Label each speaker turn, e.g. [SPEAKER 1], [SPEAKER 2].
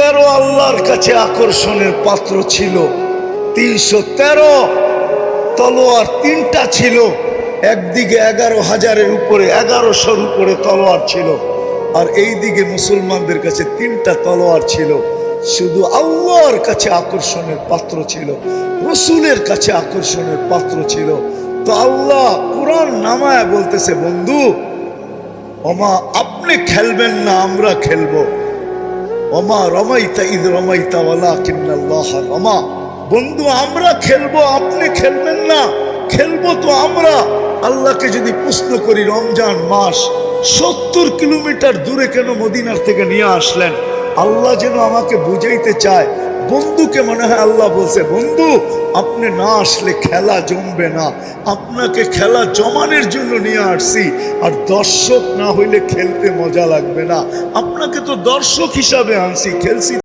[SPEAKER 1] 313 আল্লাহর কাছে আকর্ষণের পাত্র ছিল। 313 তলোয়ার, 3টা ছিল। একদিকে 11,000-এর উপরে, 1100-র উপরে তলোয়ার ছিল, আর এই দিকে মুসলমানদের কাছে 3টা তলোয়ার ছিল। শুধু আল্লাহর কাছে আকর্ষণের পাত্র ছিল, রসুলের কাছে আকর্ষণের পাত্র ছিল। তো আল্লাহ কুরআন নামায় বলতেছে, বন্ধু ওমা আপনি খেলবেন না, আমরা খেলবো। ওমা রমাইতা ইদ রমাইতা ওয়ালাকিন্নাল্লাহ রমা। বন্ধু আমরা খেলবো, আপনি খেলবেন না, খেলবো তো আমরা। আল্লাহকে যদি প্রশ্ন করি, রমজান মাস 70 কিলোমিটার দূরে কেন মদিনার থেকে নিয়ে আসলেন? আল্লাহ যেন আমাকে বুঝাইতে চায়। বন্ধুকে মনে হয় আল্লাহ বলছে, বন্ধু আপনি না আসলে খেলা জমবে না, আপনাকে খেলা জমানোর জন্য নিয়ে আসছি। আর দর্শক না হইলে খেলতে মজা লাগবে না, আপনাকে তো দর্শক হিসাবে আনছি, খেলছি।